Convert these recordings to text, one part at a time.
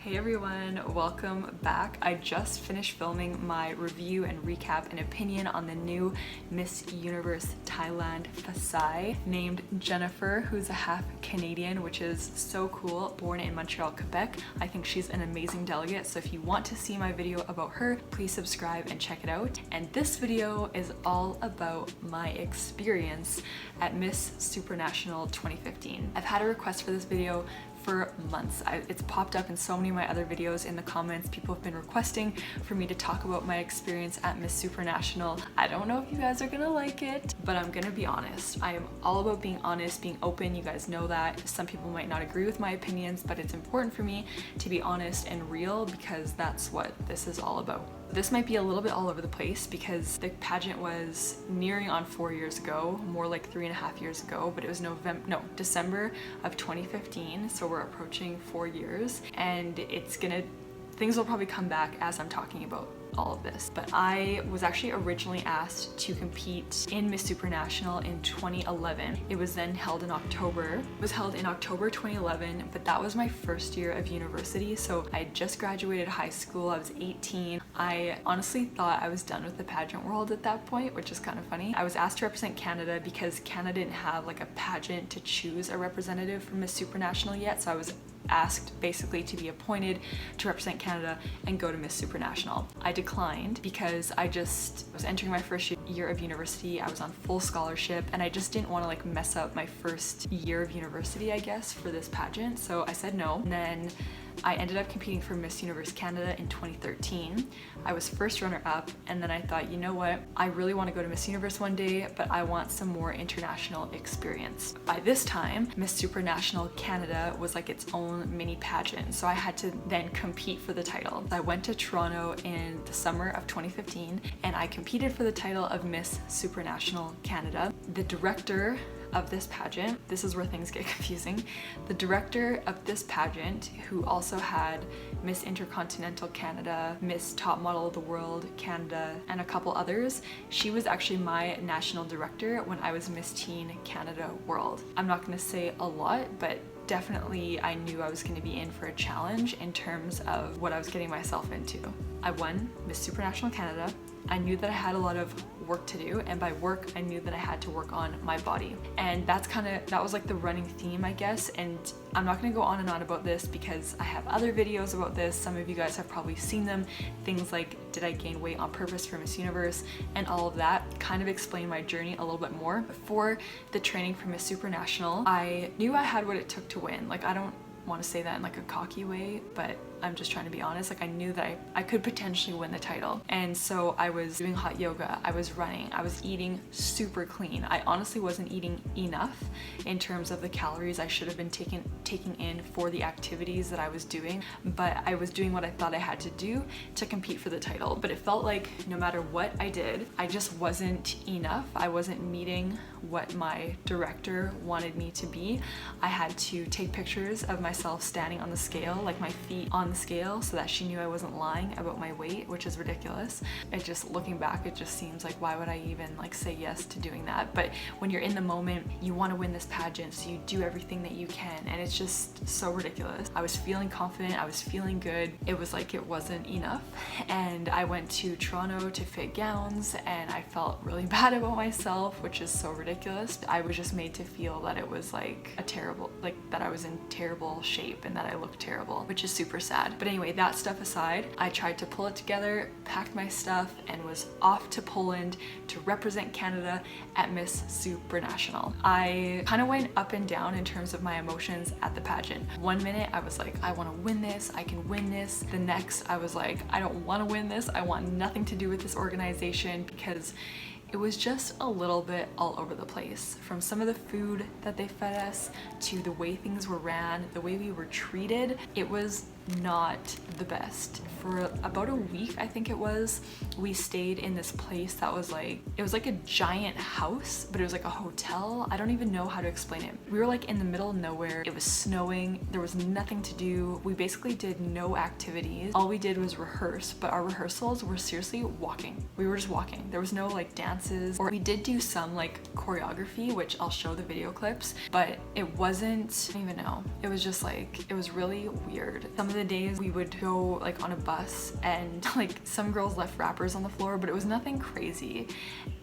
Hey everyone, welcome back. I just finished filming my review and recap and opinion on the new Miss Universe Thailand Pasai named Jennifer, who's a half Canadian, which is so cool. Born in Montreal, Quebec. I think she's an amazing delegate, so if you want to see my video about her, please subscribe and check it out. And this video is all about my experience at Miss Supranational 2015. I've had a request for this video for months. It's popped up in so many of my other videos in the comments. People have been requesting for me to talk about my experience at Miss Supranational. I don't know if you guys are gonna like it, but I'm gonna be honest. I am all about being honest, being open. You guys know that. Some people might not agree with my opinions, but it's important for me to be honest and real because that's what this is all about. This might be a little bit all over the place because the pageant was nearing on 4 years ago, more like 3.5 years ago, but it was December of 2015, so we're approaching 4 years, and things will probably come back as I'm talking about all of this. But I was actually originally asked to compete in Miss Supranational in 2011. It was then held in October. It was held in October 2011, but that was my first year of university, so I had just graduated high school. I was 18. I honestly thought I was done with the pageant world at that point, which is kind of funny. I was asked to represent Canada because Canada didn't have like a pageant to choose a representative for Miss Supranational yet, so I was asked basically to be appointed to represent Canada and go to Miss Supranational. I declined because I was entering my first year of university. I was on full scholarship and I just didn't want to like mess up my first year of university, I guess, for this pageant. So I said no. And then I ended up competing for Miss Universe Canada in 2013. I was first runner-up, and then I thought, you know what? I really want to go to Miss Universe one day, but I want some more international experience. By this time, Miss Supranational Canada was like its own mini pageant, so I had to then compete for the title. I went to Toronto in the summer of 2015, and I competed for the title of Miss Supranational Canada. The director of this pageant, this is where things get confusing. The director of this pageant, who also had Miss Intercontinental Canada, Miss Top Model of the World Canada, and a couple others, she was actually my national director when I was Miss Teen Canada World. I'm not gonna say a lot, but definitely I knew I was going to be in for a challenge in terms of what I was getting myself into. I won Miss Supranational Canada. I knew that I had a lot of work to do, and by work I knew that I had to work on my body, and that was like the running theme, I guess. And I'm not going to go on and on about this because I have other videos about this. Some of you guys have probably seen them. Things like, did I gain weight on purpose for Miss Universe, and all of that kind of explain my journey a little bit more. For the training for Miss Supranational, I knew I had what it took to win. Like, I don't want to say that in like a cocky way, but I'm just trying to be honest. Like, I knew that I could potentially win the title, and so I was doing hot yoga, I was running, I was eating super clean. I honestly wasn't eating enough in terms of the calories I should have been taking in for the activities that I was doing, but I was doing what I thought I had to do to compete for the title. But it felt like no matter what I did, I just wasn't enough. I wasn't meeting what my director wanted me to be. I had to take pictures of myself standing on the scale, like my feet on the scale, so that she knew I wasn't lying about my weight, which is ridiculous. Looking back, it just seems like, why would I even like say yes to doing that? But when you're in the moment, you want to win this pageant, so you do everything that you can, and it's just so ridiculous. I was feeling confident, I was feeling good. It was like it wasn't enough, and I went to Toronto to fit gowns, and I felt really bad about myself, which is so ridiculous. I was just made to feel that it was like that I was in terrible shape and that I looked terrible, which is super sad. But anyway, that stuff aside, I tried to pull it together, packed my stuff, and was off to Poland to represent Canada at Miss Supranational. I kind of went up and down in terms of my emotions at the pageant. One minute I was like, I want to win this, I can win this. The next I was like, I don't want to win this, I want nothing to do with this organization, because it was just a little bit all over the place. From some of the food that they fed us, to the way things were ran, the way we were treated, it was not the best. For about a week, I think it was, we stayed in this place that was like, it was like a giant house, but it was like a hotel. I don't even know how to explain it. We were like in the middle of nowhere. It was snowing. There was nothing to do. We basically did no activities. All we did was rehearse, but our rehearsals were seriously walking. We were just walking. There was no like dances, or we did do some like choreography, which I'll show the video clips, but it wasn't, I don't even know. It was just like, it was really weird. Some of of the days we would go like on a bus and like some girls left wrappers on the floor, but it was nothing crazy.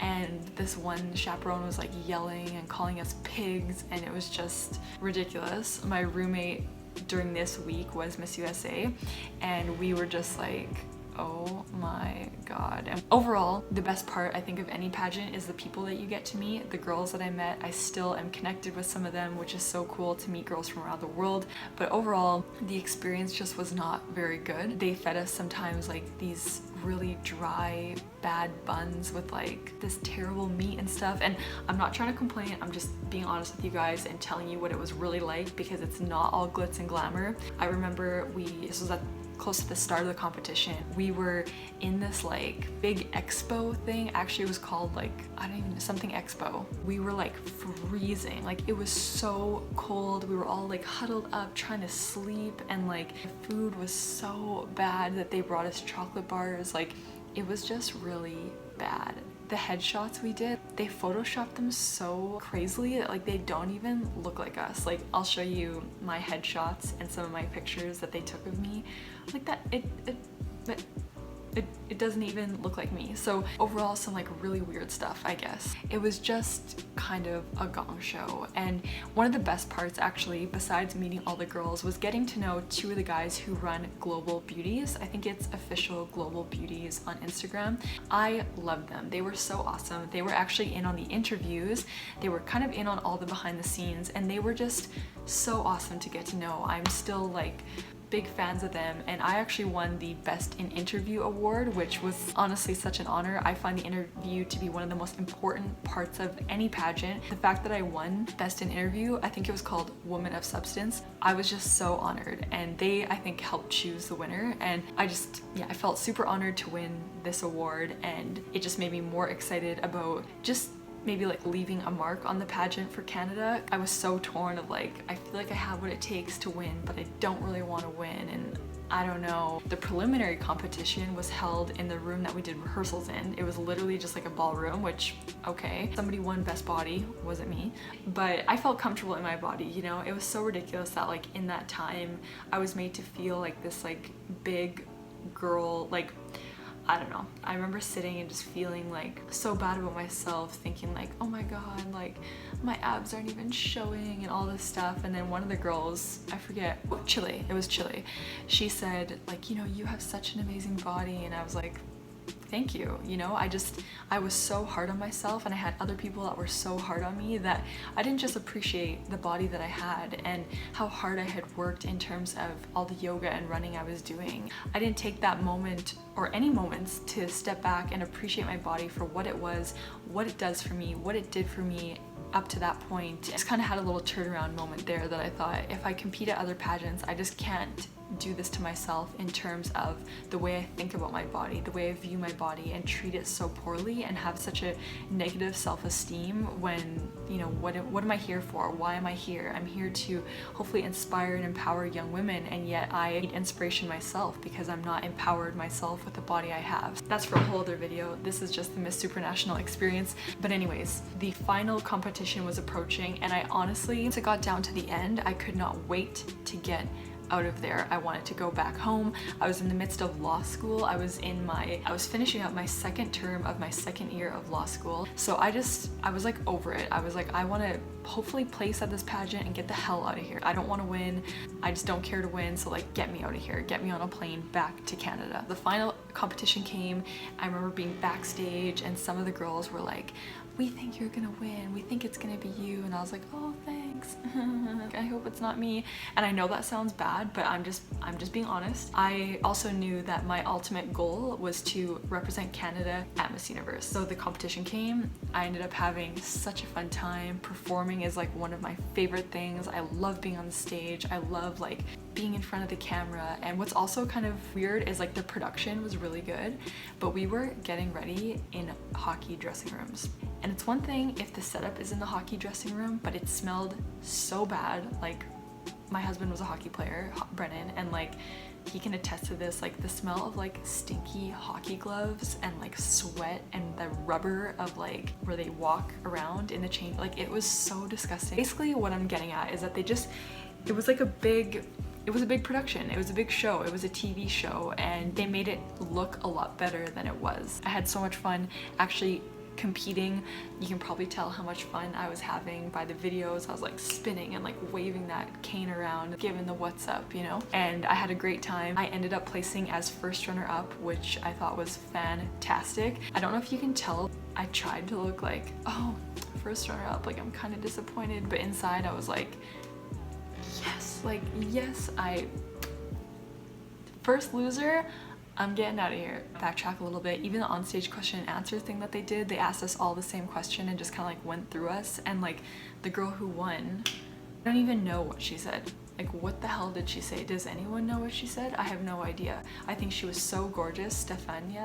And this one chaperone was like yelling and calling us pigs, and it was just ridiculous. My roommate during this week was Miss USA, and we were just like, oh my god. And overall, the best part I think of any pageant is the people that you get to meet. The girls that I met, I still am connected with some of them, which is so cool to meet girls from around the world. But overall, the experience just was not very good. They fed us sometimes like these really dry, bad buns with like this terrible meat and stuff. And I'm not trying to complain, I'm just being honest with you guys and telling you what it was really like, because it's not all glitz and glamour. I remember this was at close to the start of the competition. We were in this like big expo thing. Actually, it was called like, I don't even know, something expo. We were like freezing. Like it was so cold. We were all like huddled up trying to sleep, and like the food was so bad that they brought us chocolate bars. Like it was just really bad. The headshots we did, they photoshopped them so crazily that like they don't even look like us. Like I'll show you my headshots and some of my pictures that they took of me. Like that, it doesn't even look like me. So overall, some like really weird stuff, I guess. It was just kind of a gong show. And one of the best parts actually, besides meeting all the girls, was getting to know two of the guys who run Global Beauties. I think it's official Global Beauties on Instagram. I loved them. They were so awesome. They were actually in on the interviews. They were kind of in on all the behind the scenes, and they were just so awesome to get to know. I'm still like big fans of them, and I actually won the Best in Interview award, which was honestly such an honor. I find the interview to be one of the most important parts of any pageant. The fact that I won Best in Interview, I think it was called Woman of Substance, I was just so honored, and they, I think, helped choose the winner. And I felt super honored to win this award, and it just made me more excited about just maybe like leaving a mark on the pageant for Canada. I was so torn of like, I feel like I have what it takes to win, but I don't really want to win, and I don't know. The preliminary competition was held in the room that we did rehearsals in. It was literally just like a ballroom, which, okay, somebody won best body, wasn't me, but I felt comfortable in my body, you know? It was so ridiculous that like in that time, I was made to feel like this like big girl, like, I don't know. I remember sitting and just feeling like so bad about myself, thinking like, oh my god, like my abs aren't even showing and all this stuff. And then one of the girls, I forget, Chile, it was Chile, she said like, you know, you have such an amazing body. And I was like, thank you. You know, I was so hard on myself, and I had other people that were so hard on me that I didn't just appreciate the body that I had and how hard I had worked in terms of all the yoga and running I was doing. I didn't take that moment or any moments to step back and appreciate my body for what it was, what it does for me, what it did for me up to that point. I just kind of had a little turnaround moment there that I thought, if I compete at other pageants, I just can't do this to myself in terms of the way I think about my body, the way I view my body, and treat it so poorly and have such a negative self-esteem when, you know, what am I here for? Why am I here? I'm here to hopefully inspire and empower young women, and yet I need inspiration myself because I'm not empowered myself with the body I have. That's for a whole other video. This is just the Miss Supranational experience. But anyways, the final competition was approaching, and I honestly, once it got down to the end, I could not wait to get out of there. I wanted to go back home. I was in the midst of law school. I was finishing up my second term of my second year of law school. So I was like over it. I was like, I want to hopefully place at this pageant and get the hell out of here. I don't want to win. I just don't care to win. So like, get me out of here. Get me on a plane back to Canada. The final competition came. I remember being backstage, and some of the girls were like, we think you're gonna win. We think it's gonna be you. And I was like, oh, thanks. I hope it's not me. And I know that sounds bad, but I'm just being honest. I also knew that my ultimate goal was to represent Canada at Miss Universe. So the competition came. I ended up having such a fun time. Performing is like one of my favorite things. I love being on the stage. I love like being in front of the camera. And what's also kind of weird is like the production was really good, but we were getting ready in hockey dressing rooms. And it's one thing if the setup is in the hockey dressing room, but it smelled so bad. Like, my husband was a hockey player, Brennan, and like he can attest to this, like the smell of like stinky hockey gloves and like sweat and the rubber of like where they walk around in the change, like it was so disgusting. Basically what I'm getting at is that it was like a big it was a big production, it was a big show, it was a TV show, and they made it look a lot better than it was. I had so much fun actually competing. You can probably tell how much fun I was having by the videos. I was like spinning and like waving that cane around, giving the what's up, you know? And I had a great time. I ended up placing as first runner up, which I thought was fantastic. I don't know if you can tell, I tried to look like, oh, first runner up, like I'm kind of disappointed, but inside I was like, yes, like yes, first loser, I'm getting out of here. Backtrack a little bit, even the onstage question and answer thing that they did, they asked us all the same question and just kind of like went through us, and like the girl who won, I don't even know what she said. Like what the hell did she say? Does anyone know what she said? I have no idea. I think she was so gorgeous. Stephanie.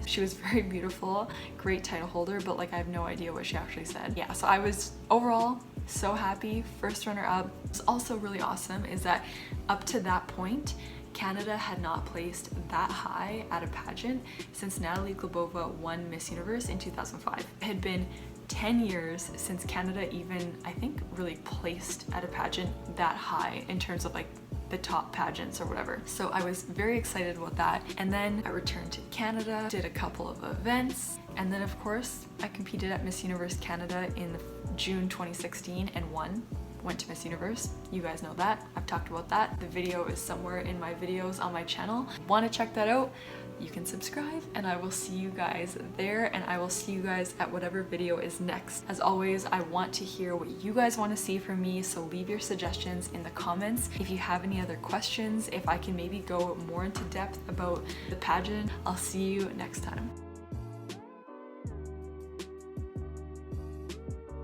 She was very beautiful, great title holder, but like I have no idea what she actually said. Yeah, so I was overall so happy, first runner up. What's also really awesome is that up to that point, Canada had not placed that high at a pageant since Natalie Glebova won Miss Universe in 2005. It had been 10 years since Canada even, I think, really placed at a pageant that high in terms of like the top pageants or whatever. So I was very excited about that. And then I returned to Canada, did a couple of events, and then of course I competed at Miss Universe Canada in June 2016 and won. Went to Miss Universe. You guys know that. I've talked about that. The video is somewhere in my videos on my channel. Want to check that out? You can subscribe, and I will see you guys there, and I will see you guys at whatever video is next. As always, I want to hear what you guys want to see from me, so leave your suggestions in the comments. If you have any other questions, if I can maybe go more into depth about the pageant, I'll see you next time.